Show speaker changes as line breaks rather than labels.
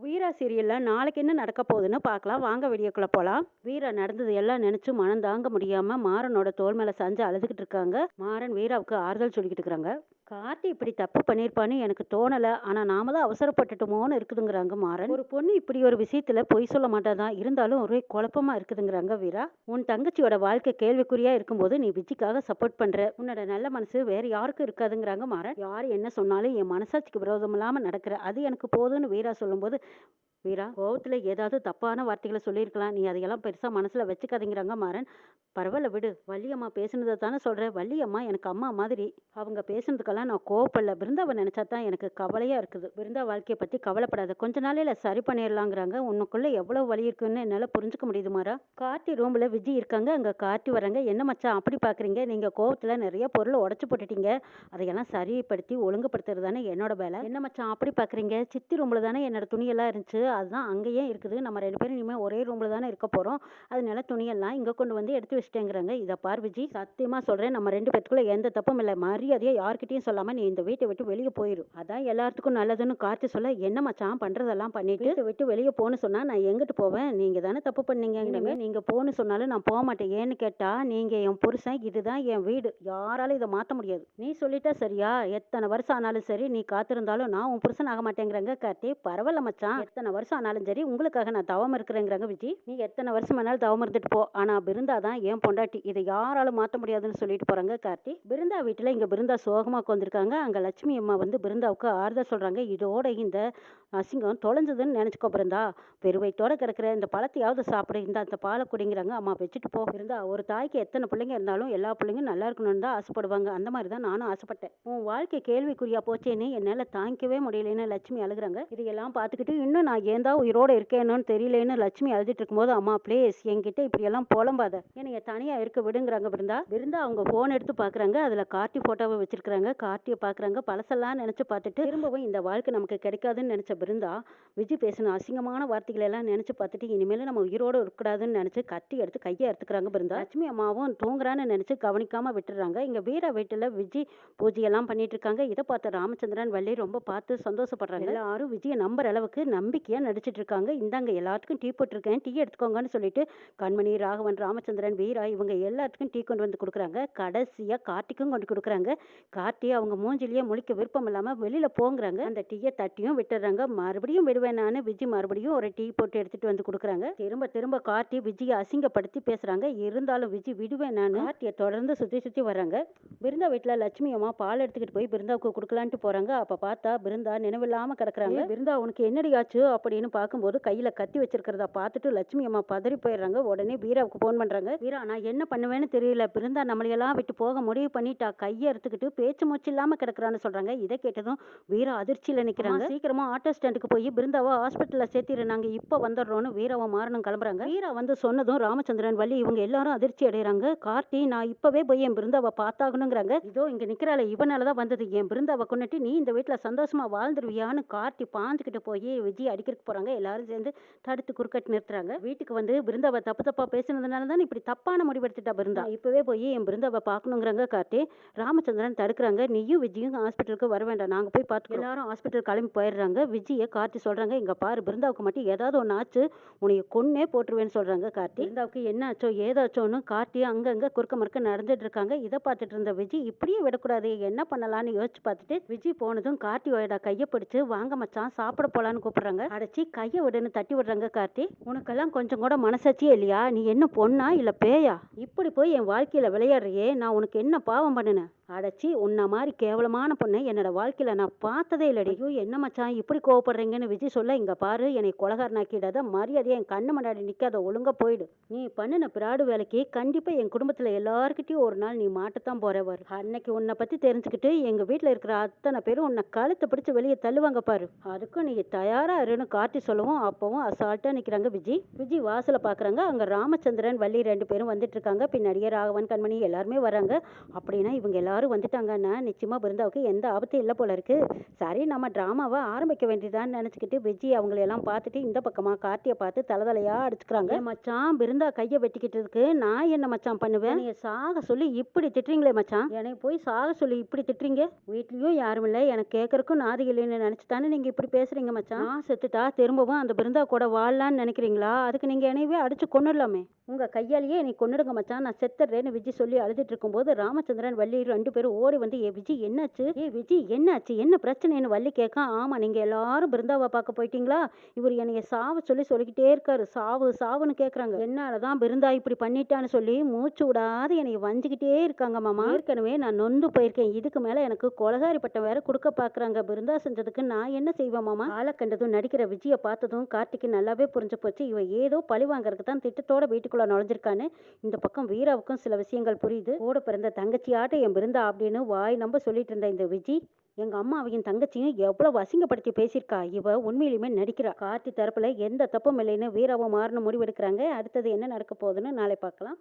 வீரா சீரியல்ல நாளைக்கு என்ன நடக்க போகுதுன்னு பார்க்கலாம் வாங்க வீடியோக்குள்ள போலாம். வீரா நடந்தது எல்லாம் நினைச்சு மனம் தாங்க முடியாம மாறனோட தோள் மேல சாஞ்சு அழுதுகிட்டு இருக்காங்க. மாறன் வீராவுக்கு ஆறுதல் சொல்லிக்கிட்டு இருக்காங்க. கார்த்தி இப்படி தப்பு பண்ணியிருப்பான்னு எனக்கு தோணல, ஆனா நாம தான் அவசரப்பட்டுட்டோமோன்னு இருக்குதுங்கிறாங்க மாறன். ஒரு பொண்ணு இப்படி ஒரு விஷயத்துல பொய் சொல்ல மாட்டாதான், இருந்தாலும் ஒரே குழப்பமா இருக்குதுங்கிறாங்க வீரா. உன் தங்கச்சியோட வாழ்க்கை கேள்விக்குறியா இருக்கும்போது நீ விஜிக்காக சப்போர்ட் பண்ற, உன்னோட நல்ல மனசு வேற யாருக்கும் இருக்காதுங்கிறாங்க மாறன். யார் என்ன சொன்னாலும் என் மனசாட்சிக்கு விரோதம் இல்லாம நடக்கிற அது எனக்கு போதும்னு வீரா சொல்லும்போது, வீரா கோவத்துல ஏதாவது தப்பான வார்த்தைகளை சொல்லியிருக்கலாம், நீ அதையெல்லாம் பெருசா மனசுல வச்சுக்காதீங்கிறாங்க மாறன். பரவாயில்ல விடு, வள்ளியம்மா பேசுனதை தானே சொல்றேன். வள்ளியம்மா எனக்கு அம்மா மாதிரி. அவங்க பேசுனதுக்கெல்லாம் நான் கோவப்படல. பிருந்தாவை நினைச்சா தான் எனக்கு கவலையா இருக்குது. பிருந்தா வாழ்க்கையை பத்தி கவலைப்படாத, கொஞ்ச நாளையில சரி பண்ணிடலாங்கிறாங்க. உனக்குள்ள எவ்வளவு வலி இருக்குன்னு என்னால புரிஞ்சுக்க முடியுது மாறா. கார்த்தி ரூம்ல விஜி இருக்காங்க, அங்க கார்த்தி வராங்க. என்ன மச்சான் அப்படி பாக்குறீங்க? நீங்க கோவத்துல நிறைய பொருளை உடைச்சு போட்டுட்டீங்க, அதையெல்லாம் சரிப்படுத்தி ஒழுங்குபடுத்துறது தானே என்னோட வேலை. என்ன மச்சான் அப்படி பாக்குறீங்க? சித்தி ரூம்ல தானே என்னோட துணியெல்லாம் இருந்துச்சு, அதுதான் அங்கேயே இருக்குது. நம்ம ரெண்டு பேரும் இனிமேல் ஒரே ரூமில் தானே இருக்க போகிறோம், அதனால துணியெல்லாம் இங்கே கொண்டு வந்து எடுத்து வச்சிட்டேங்கிறாங்க. இதை பார் விஜி, சத்தியமாக சொல்கிறேன், நம்ம ரெண்டு பேத்துக்குள்ள எந்த தப்பும் இல்லை. மரியாதையை யார்கிட்டையும் சொல்லாமல் நீ இந்த வீட்டை விட்டு வெளியே போயிடும், அதான் எல்லாத்துக்கும் நல்லதுன்னு கார்த்தி சொல்ல, என்ன மச்சான் பண்ணுறதெல்லாம் பண்ணிட்டு வீட்டை விட்டு வெளியே போன்னு சொன்னால் நான் எங்கிட்டு போவேன்? நீங்கள் தானே தப்பு பண்ணீங்க. இனிமேல் நீங்கள் போன்னு சொன்னாலும் நான் போக மாட்டேன். ஏன்னு கேட்டால் நீங்கள் என் புருஷன், இதுதான் என் வீடு, யாராலும் இதை மாற்ற முடியாது. நீ சொல்லிட்டா சரியா? எத்தனை வருஷம் ஆனாலும் சரி, நீ காத்திருந்தாலும் நான் உன் புருஷன் ஆக மாட்டேங்கிறாங்க கார்த்தி. பரவாயில்ல மச்சான், எத்தனை வருஷம் ஆனாலும் சரி உங்களுக்காக நான் தவம் இருக்கிறேங்கிறாங்க விஜி. நீ எத்தனை வருஷம் ஆனாலும் தவம் இருந்துட்டு போ, ஆனா பிருந்தா தான் ஏன் பொண்டாட்டி, இதை யாராலும் மாற்ற முடியாதுன்னு சொல்லிட்டு போறாங்க கார்த்தி. பிருந்தா வீட்டுல இங்க பிருந்தா சோகமா உட்காந்துருக்காங்க. அங்க லட்சுமி அம்மா வந்து பிருந்தாவுக்கு ஆறுதல் சொல்றாங்க. இதோட இந்த அசிங்கம் தொலைஞ்சதுன்னு நினைச்சுக்கோ பிருந்தா, பெருவயிட்டோட கிடக்குற இந்த பழத்தையாவது சாப்பிடு, இந்த பாலை குடிங்கிறாங்க. அம்மா வச்சுட்டு போ. பிருந்தா, ஒரு தாய்க்கு எத்தனை பிள்ளைங்க இருந்தாலும் எல்லா பிள்ளைங்களும் நல்லா இருக்கணும்னு தான் ஆசைப்படுவாங்க. அந்த மாதிரி தான் நானும் ஆசைப்பட்டேன். உன் வாழ்க்கை கேள்விக்குறியா போச்சேன்னு என்னால தாங்கிக்கவே முடியலன்னு லட்சுமி அழுகுறாங்க. இதையெல்லாம் பார்த்துக்கிட்டு இன்னும் நான் ஏன் தான் உயிரோட இருக்கேன்னு தெரியலேன்னு லட்சுமி அழுதுட்டு இருக்கும்போது, அம்மா ப்ளீஸ் என்கிட்ட இப்படியெல்லாம் புலம்பாத, என்னைய தனியா இருக்க விடுங்கிறாங்க பிருந்தா. பிருந்தா அவங்க போன் எடுத்து பாக்குறாங்க, அதுல கார்த்தி போட்டோவை வச்சிருக்காங்க. கார்த்தியை பாக்குறாங்க, பழசெல்லாம் நினைச்சு பார்த்துட்டு திரும்பவும் இந்த வாழ்க்கை நமக்கு கிடைக்காதுன்னு நினைச்ச பிருந்தா விஜய் பேசின அசிங்கமான வார்த்தைகளை எல்லாம் நினைச்சு பார்த்துட்டு இனிமேல நம்ம உயிரோடு இருக்கக்கூடாதுன்னு நினைச்சு கத்தி எடுத்து கையை எடுத்துக்கிறாங்க பிருந்தா. லட்சுமி அம்மாவும் தூங்குறான்னு நினைச்சு கவனிக்காம விட்டுறாங்க. இங்க வீரா வீட்டுல விஜய் பூஜையெல்லாம் பண்ணிட்டு இருக்காங்க. இதை பார்த்த ராமச்சந்திரன் வள்ளி ரொம்ப பார்த்து சந்தோஷப்படுறாங்க. எல்லாரும் விஜயை நம்புற அளவுக்கு நம்பிக்கையா நடிச்சிட்டு இருக்காங்க. இந்தாங்க எல்லாத்துக்கும் டீ போட்டிருக்கேன், டீ எடுத்துக்கோங்கன்னு சொல்லிட்டு கண்மணி, ராகவன், ராமச்சந்திரன், வீரா இவங்க எல்லாத்துக்கும் டீ கொண்டு வந்து கொடுக்குறாங்க. கடைசியா கார்த்திக்கும் கொண்டு கொடுக்குறாங்க. கார்த்தி அவங்க மூஞ்சிலேயே முழிக்க விருப்பம் இல்லாம வெளியில போங்கிறாங்க. அந்த டீயை தட்டியும் விட்டுறாங்க. மறுபடியும் விடுவேன் நான். விஜய் மறுபடியும் ஒரு டீ போட்டு எடுத்துட்டு வந்து கொடுக்குறாங்க. திரும்ப திரும்ப கார்த்தி விஜயை அசிங்கப்படுத்தி பேசுறாங்க. இருந்தாலும் விஜய் விடுவேன் நான். கார்த்தியை தொடர்ந்து சுத்தி சுத்தி வர்றாங்க. பிருந்தா வீட்டுல லட்சுமி அம்மா பால் எடுத்துக்கிட்டு போய் பிருந்தாவுக்கு கொடுக்கலான்ட்டு போறாங்க. அப்ப பார்த்தா பிருந்தா நினைவில்லாம கிடக்குறாங்க. பிருந்தா உனக்கு என்னடி ஆச்சு அப்படின்னு பார்க்கும்போது கையில கத்தி வச்சிருக்கிறத பார்த்துட்டு லட்சுமி அம்மா பதறி போயிடுறாங்க. உடனே வீராவுக்கு போன் பண்றாங்க. வீரா, நான் என்ன பண்ணுவேன்னு தெரியல, பிருந்தா நம்மளையெல்லாம் விட்டு போக முடிவு பண்ணிட்டா, கையை எடுத்துக்கிட்டு பேச்சு மூச்சு இல்லாம கிடக்குறான்னு சொல்றாங்க. இதை கேட்டதும் வீரா அதிர்ச்சியில நிக்கிறாங்க. சீக்கிரமா ஆட்டோ ஸ்டாண்டுக்கு போய் பிருந்தாவை ஹாஸ்பிட்டல்ல சேர்த்திரு, நாங்க இப்ப வந்துடுறோம்னு வீராவை மாறணும் கிளம்புறாங்க. வீரா வந்து சொன்னதும் ராமச்சந்திரன் வள்ளி இவங்க எல்லாரும் அதிர்ச்சி அடைகிறாங்க. கார்த்தி, நான் இப்பவே போய் என் பிருந்தாவை பார்த்தாகணுங்கிறாங்க. இதோ இங்க நிக்கிறாள், இவனாலதான் வந்தது, என் பிருந்தாவை கொண்டுட்டு நீ இந்த வீட்டுல சந்தோஷமா வாழ்ந்துருவியான்னு கார்த்தி பாஞ்சுக்கிட்டு போய் விஜய் அடிக்கிறதுக்கு போறாங்க. எல்லாரும் சேர்ந்து தடுத்து குறுக்கட்டு நிறுத்துறாங்க. வீட்டுக்கு வந்து பிருந்தாவை தப்பு தப்பா பேசுனதுனால தான் இப்படி தப்பான முடிவெடுத்துட்டா பிருந்தா, இப்பவே போய் என் பிருந்தாவை பார்க்கணுங்கிறாங்க கார்த்தி. ராமச்சந்திரன் தடுக்கிறாங்க. நீயும் விஜயும் ஹாஸ்பிட்டலுக்கு வர வேண்டாம், நாங்க போய் பார்த்து. எல்லாரும் ஹாஸ்பிட்டல் கிளம்பி போயிடுறாங்க. விஜய கார்த்தி சொல்றாங்க, இங்க பாரு, பிருந்தாவுக்கு மட்டும் ஏதாவது ஒன்று ஆச்சு உன்னைய கொன்னே போட்டுருவேன்னு சொல்றாங்க கார்த்தி. பிருந்தாவுக்கு என்ன ஆச்சோ ஏதாச்சோன்னு கார்த்தி அங்கங்க குறுக்க மறுக்க நடந்துட்டு இருக்காங்க. இதை பார்த்துட்டு இருந்த விஜய் இப்படியே விடக்கூடாது, என்ன பண்ணலான்னு யோசிச்சு பார்த்துட்டு விஜய் போனதும் கார்த்தியோட கையை பிடிச்சு வாங்க மச்சான் சாப்பிட போலான்னு கூப்பிடுறாங்க. அடைச்சி கையை விடுன்னு தட்டி விடுறாங்க கார்த்தி. உனக்கெல்லாம் கொஞ்சம் கூட மனசாட்சியே இல்லையா? நீ என்ன பொண்ணா இல்ல பேயா? இப்படி போய் என் வாழ்க்கையில விளையாடுறியே, நான் உனக்கு என்ன பாவம் பண்ணினேன்? அடைச்சி, உன்ன மாதிரி கேவலமான பொண்ணை என்னோட வாழ்க்கையில நான் பார்த்ததே இல்லடி. ஐயோ என்ன மச்சான் இப்படி கோவப்படுறீங்கன்னு விஜய் சொல்ல, இங்க பாரு, என்னை கொலகாரனாக்கிடாத, மரியாதையா என் கண்ணு முன்னாடி நிக்காத, ஒழுங்கா போயிடு. நீ பண்ணின பிராடு வேலைக்கு கண்டிப்பா என் குடும்பத்துல எல்லார்கிட்டயும் ஒரு நாள் நீ மாட்டத்தான் போறவர். அன்னைக்கு உன்னை பத்தி தெரிஞ்சுக்கிட்டு எங்க வீட்டுல இருக்கிற அத்தனை பேரும் உன்னை கழுத்தை பிடிச்சு வெளியே தள்ளுவாங்க பாரு, அதுக்கும் நீ தயாரா இருன்னு கார்த்தி சொல்லவும் அப்பவும் அசால்ட்டா நிக்கிறாங்க விஜய். விஜய் வாசல பாக்குறாங்க. அங்க ராமச்சந்திரன் வள்ளி ரெண்டு பேரும் வந்துட்டு இருக்காங்க. பின்னாடியே ராகவன், கண்மணி எல்லாருமே வராங்க. அப்படின்னா இவங்க எல்லாரும் வந்துட்டாங்கன்னா நிச்சயமா பிருந்தாவுக்கு எந்த ஆபத்தும் இல்லை போல இருக்கு. சரி, நம்ம டிராமாவை ஆரம்பிக்க வேண்டியதான்னு நினைச்சுக்கிட்டு விஜய் அவங்களையெல்லாம் பார்த்துட்டு இந்த பக்கமா கார்த்தியை பார்த்து தலையா அடிச்சுக்கிறாங்க. மச்சான், பிருந்தா கையை வெட்டிக்கிட்டதுக்கு நான் என்ன மச்சான் பண்ணுவேன்? நீ சாக சொல்லி இப்படி திட்டுறீங்களே மச்சான், என்னை போய் சாக சொல்லி இப்படி திட்டுறீங்க? வீட்லயும் யாரும் இல்லை, எனக்கு கேட்கறக்கும் நாதி இல்லைன்னு நினைச்சுதானே நீங்க இப்படி பேசுறீங்க மச்சான். நான் செத்துட்டா திரும்பவும் அந்த பிருந்தா கூட வாழலான்னு நினைக்கிறீங்களா? அதுக்கு நீங்க என்னையவே அடிச்சு கொன்னுடலாமே. உங்க கையாலேயே என்னை கொன்னுடுங்க மச்சான், நான் செத்துடுறேன்னு விஜி சொல்லி அழுதுட்டு இருக்கும்போது ராமச்சந்திரன் வள்ளி 2 பேரும் ஓடி வந்து, ஏ விஜி என்னாச்சு? ஏ விஜி என்னாச்சு? என்ன பிரச்சனைன்னு வள்ளி கேட்க, ஆமா நீங்க எல்லாரும் பிருந்தாவை பார்க்க போயிட்டீங்களா? இவர் என்னைய சாவு சொல்லிக்கிட்டே இருக்காரு. சாவு சாவுன்னு கேட்குறாங்க. என்னாலதான் பிருந்தா இப்படி பண்ணிட்டான்னு சொல்லி மூச்சு விடாத என்னைய வஞ்சிக்கிட்டே இருக்காங்க மாமா. ஏற்கனவே நான் நொந்து போயிருக்கேன். இதுக்கு மேல எனக்கு கொலகாரி பட்டம் வேற கொடுக்க பாக்குறாங்க. பிருந்தா செஞ்சதுக்கு நான் என்ன செய்வேன் மாமா? ஆளை கண்டதும் நடிக்கிற விஜய பார்த்ததும் கார்த்திக்கு நல்லாவே புரிஞ்சு போச்சு. இவ ஏதோ பழி வாங்கறதுக்கு தான் திட்டத்தோட வீட்டுக்குள்ள நுழைஞ்சிருக்கான்னு. இந்த பக்கம் வீராவுக்கும் சில விஷயங்கள் புரியுது. கூட பிறந்த தங்கச்சியாட்ட என் பிருந்தா அப்படின்னு வாய் நம்ப சொல்லிட்டு இருந்த இந்த விஜி எங்க அம்மாவையும் தங்கச்சியும் எவ்வளவு அசிங்கப்படுத்தி பேசியிருக்கா. இவ உண்மையிலுமே நடிக்கிறா. கார்த்தி தரப்புல எந்த தப்பும் இல்லைன்னு வீராவும் மாறணும் முடிவெடுக்கிறாங்க. அடுத்தது என்ன நடக்க போகுதுன்னு நாளை பார்க்கலாம்.